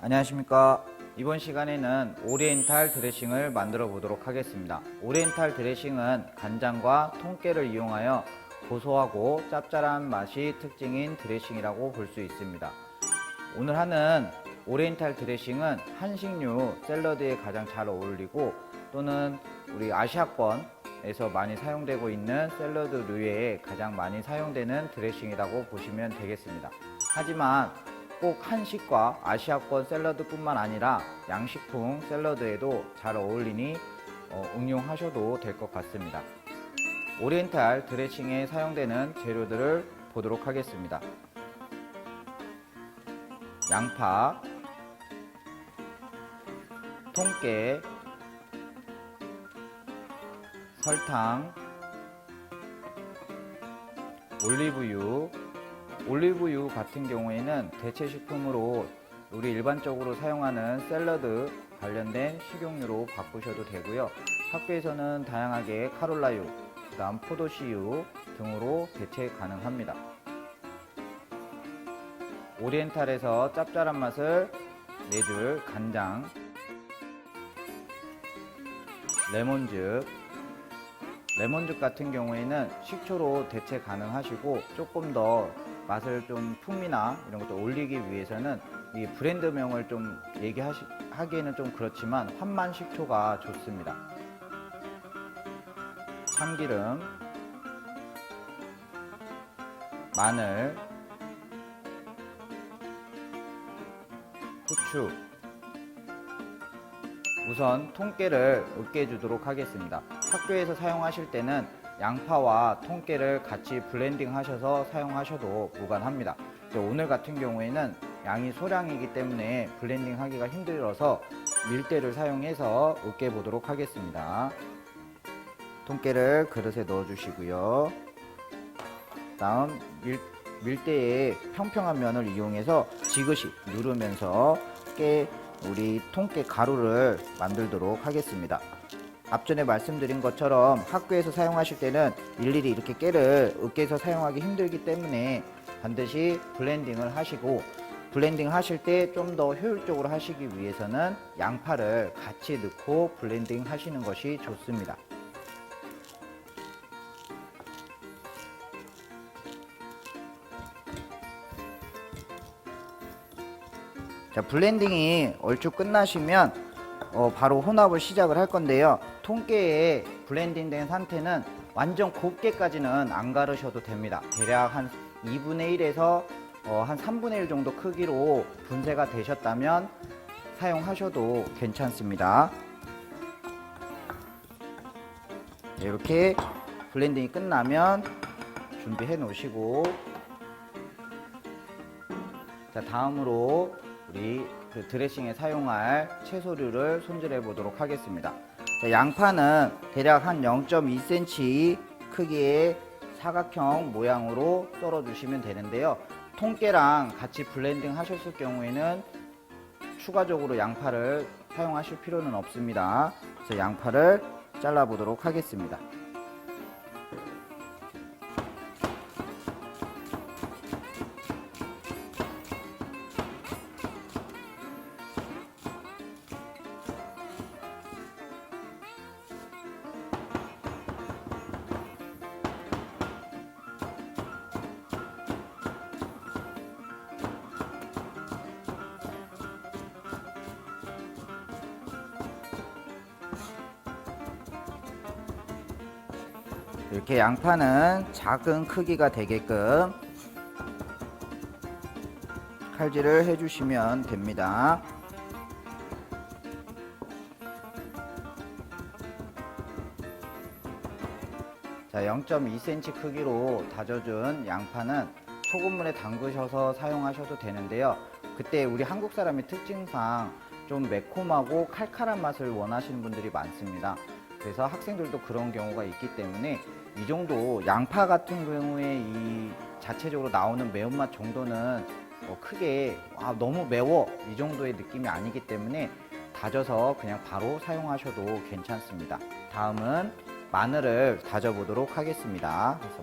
안녕하십니까. 이번 시간에는 오리엔탈 드레싱을 만들어 보도록 하겠습니다. 오리엔탈 드레싱은 간장과 통깨를 이용하여 고소하고 짭짤한 맛이 특징인 드레싱이라고 볼 수 있습니다. 오늘 하는 오리엔탈 드레싱은 한식류 샐러드에 가장 잘 어울리고 또는 우리 아시아권에서 많이 사용되고 있는 샐러드류에 가장 많이 사용되는 드레싱이라고 보시면 되겠습니다. 하지만 꼭 한식과 아시아권 샐러드뿐만 아니라 양식풍 샐러드에도 잘 어울리니 응용하셔도 될 것 같습니다. 오리엔탈 드레싱에 사용되는 재료들을 보도록 하겠습니다. 양파, 통깨, 설탕, 올리브유. 올리브유 같은 경우에는 대체식품으로 우리 일반적으로 사용하는 샐러드 관련된 식용유로 바꾸셔도 되고요. 학교에서는 다양하게 카놀라유, 그 다음 포도씨유 등으로 대체 가능합니다. 오리엔탈에서 짭짤한 맛을 내줄 간장, 레몬즙. 레몬즙 같은 경우에는 식초로 대체 가능하시고 조금 더 맛을 좀 풍미나 이런 것도 올리기 위해서는 이 브랜드명을 좀 얘기하기에는 좀 그렇지만 환만 식초가 좋습니다. 참기름, 마늘, 후추. 우선 통깨를 으깨 주도록 하겠습니다. 학교에서 사용하실 때는 양파와 통깨를 같이 블렌딩 하셔서 사용하셔도 무관합니다. 오늘 같은 경우에는 양이 소량이기 때문에 블렌딩 하기가 힘들어서 밀대를 사용해서 으깨 보도록 하겠습니다. 통깨를 그릇에 넣어 주시고요. 다음 밀대에 평평한 면을 이용해서 지그시 누르면서 우리 통깨 가루를 만들도록 하겠습니다. 앞전에 말씀드린 것처럼 학교에서 사용하실 때는 일일이 이렇게 깨를 으깨서 사용하기 힘들기 때문에 반드시 블렌딩을 하시고, 블렌딩 하실 때 좀 더 효율적으로 하시기 위해서는 양파를 같이 넣고 블렌딩 하시는 것이 좋습니다. 자, 블렌딩이 얼추 끝나시면 바로 혼합을 시작을 할 건데요. 통깨에 블렌딩 된 상태는 완전 곱게까지는 안 가르셔도 됩니다. 대략 한 2분의 1에서 한 3분의 1 정도 크기로 분쇄가 되셨다면 사용하셔도 괜찮습니다. 이렇게 블렌딩이 끝나면 준비해 놓으시고, 자, 다음으로 우리 드레싱에 사용할 채소류를 손질해 보도록 하겠습니다. 자, 양파는 대략 한 0.2cm 크기의 사각형 모양으로 썰어 주시면 되는데요. 통깨랑 같이 블렌딩 하셨을 경우에는 추가적으로 양파를 사용하실 필요는 없습니다. 그래서 양파를 잘라 보도록 하겠습니다. 이렇게 양파는 작은 크기가 되게끔 칼질을 해주시면 됩니다. 자, 0.2cm 크기로 다져준 양파는 소금물에 담그셔서 사용하셔도 되는데요. 그때 우리 한국 사람의 특징상 좀 매콤하고 칼칼한 맛을 원하시는 분들이 많습니다. 그래서 학생들도 그런 경우가 있기 때문에 이 정도 양파 같은 경우에 이 자체적으로 나오는 매운맛 정도는 크게 너무 매워 이 정도의 느낌이 아니기 때문에 다져서 그냥 바로 사용하셔도 괜찮습니다. 다음은 마늘을 다져 보도록 하겠습니다. 그래서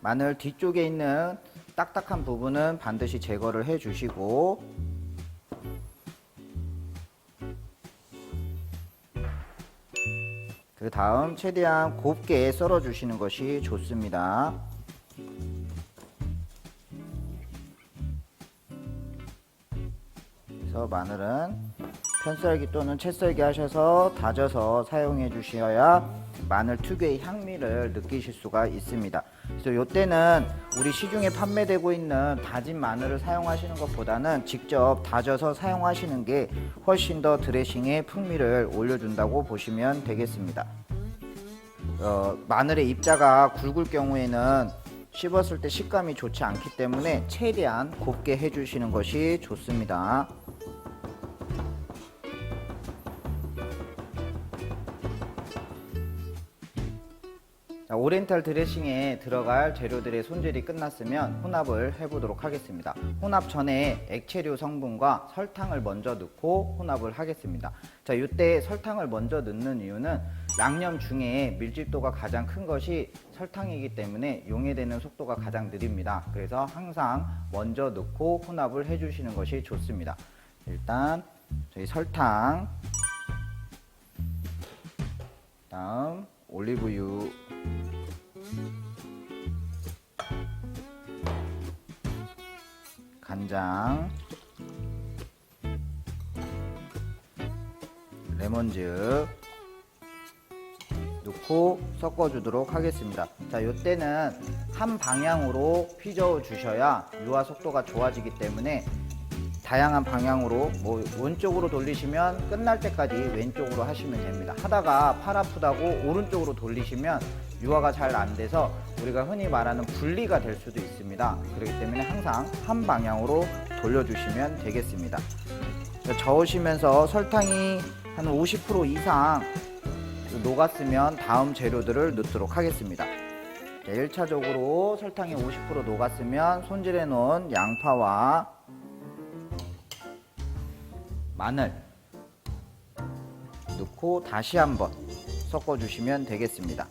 마늘 뒤쪽에 있는 딱딱한 부분은 반드시 제거를 해 주시고, 그 다음 최대한 곱게 썰어 주시는 것이 좋습니다. 그래서 마늘은 편썰기 또는 채썰기 하셔서 다져서 사용해 주셔야 마늘 특유의 향미를 느끼실 수가 있습니다. 그래서 이때는 우리 시중에 판매되고 있는 다진 마늘을 사용하시는 것보다는 직접 다져서 사용하시는 게 훨씬 더 드레싱의 풍미를 올려준다고 보시면 되겠습니다. 마늘의 입자가 굵을 경우에는 씹었을 때 식감이 좋지 않기 때문에 최대한 곱게 해주시는 것이 좋습니다. 자, 오리엔탈 드레싱에 들어갈 재료들의 손질이 끝났으면 혼합을 해보도록 하겠습니다. 혼합 전에 액체류 성분과 설탕을 먼저 넣고 혼합을 하겠습니다. 자, 이때 설탕을 먼저 넣는 이유는 양념 중에 밀집도가 가장 큰 것이 설탕이기 때문에 용해되는 속도가 가장 느립니다. 그래서 항상 먼저 넣고 혼합을 해주시는 것이 좋습니다. 일단 저희 설탕, 다음 올리브유, 간장, 레몬즙 넣고 섞어주도록 하겠습니다. 자, 이때는 한 방향으로 휘저어 주셔야 유화 속도가 좋아지기 때문에 다양한 방향으로 왼쪽으로 돌리시면 끝날 때까지 왼쪽으로 하시면 됩니다. 하다가 팔 아프다고 오른쪽으로 돌리시면 유화가 잘 안 돼서 우리가 흔히 말하는 분리가 될 수도 있습니다. 그렇기 때문에 항상 한 방향으로 돌려주시면 되겠습니다. 저으시면서 설탕이 한 50% 이상 녹았으면 다음 재료들을 넣도록 하겠습니다. 자, 1차적으로 설탕이 50% 녹았으면 손질해 놓은 양파와 마늘 넣고 다시 한번 섞어 주시면 되겠습니다.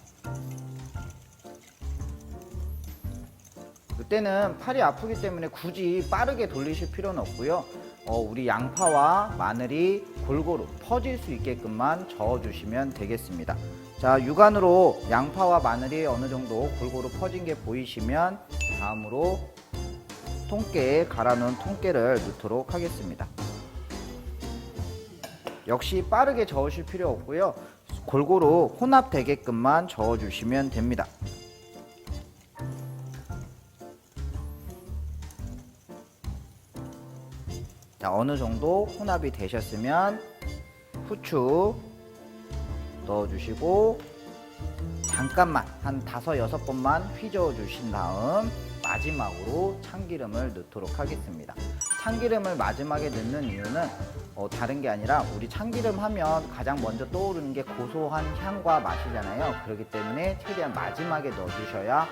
이때는 팔이 아프기 때문에 굳이 빠르게 돌리실 필요는 없고요. 우리 양파와 마늘이 골고루 퍼질 수 있게끔만 저어 주시면 되겠습니다. 자, 육안으로 양파와 마늘이 어느 정도 골고루 퍼진 게 보이시면 다음으로 통깨에 갈아 놓은 통깨를 넣도록 하겠습니다. 역시 빠르게 저으실 필요 없고요. 골고루 혼합되게끔만 저어 주시면 됩니다. 자, 어느 정도 혼합이 되셨으면 후추 넣어주시고 잠깐만 한 5-6번만 휘저어 주신 다음 마지막으로 참기름을 넣도록 하겠습니다. 참기름을 마지막에 넣는 이유는 다른 게 아니라 우리 참기름 하면 가장 먼저 떠오르는 게 고소한 향과 맛이잖아요. 그렇기 때문에 최대한 마지막에 넣어주셔야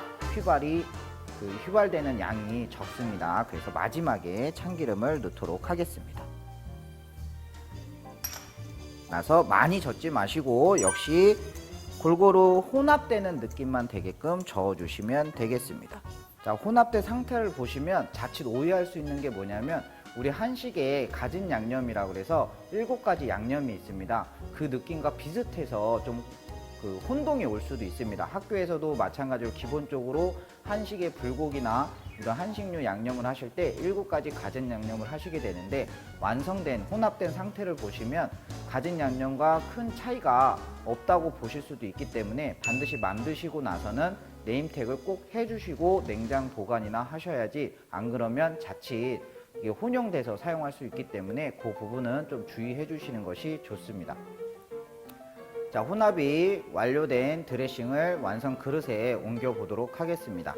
휘발되는 양이 적습니다. 그래서 마지막에 참기름을 넣도록 하겠습니다. 나서 많이 젓지 마시고 역시 골고루 혼합되는 느낌만 되게끔 저어주시면 되겠습니다. 자, 혼합된 상태를 보시면 자칫 오해할 수 있는 게 뭐냐면 우리 한식에 가진 양념이라고 해서 7가지 양념이 있습니다. 그 느낌과 비슷해서 좀 혼동이 올 수도 있습니다. 학교에서도 마찬가지로 기본적으로 한식에 불고기나 이런 한식류 양념을 하실 때 7가지 가진 양념을 하시게 되는데 완성된 혼합된 상태를 보시면 가진 양념과 큰 차이가 없다고 보실 수도 있기 때문에 반드시 만드시고 나서는 네임택을 꼭 해주시고 냉장 보관이나 하셔야지, 안 그러면 자칫 이게 혼용돼서 사용할 수 있기 때문에 그 부분은 좀 주의해 주시는 것이 좋습니다. 자, 혼합이 완료된 드레싱을 완성 그릇에 옮겨 보도록 하겠습니다.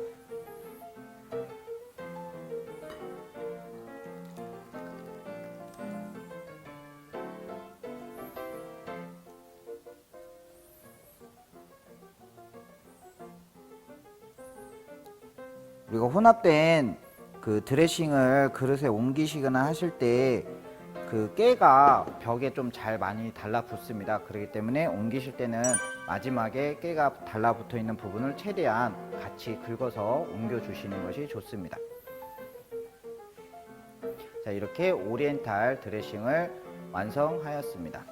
우리가 혼합된 드레싱을 그릇에 옮기시거나 하실 때 깨가 벽에 좀 잘 많이 달라붙습니다. 그렇기 때문에 옮기실 때는 마지막에 깨가 달라붙어 있는 부분을 최대한 같이 긁어서 옮겨 주시는 것이 좋습니다. 자, 이렇게 오리엔탈 드레싱을 완성하였습니다.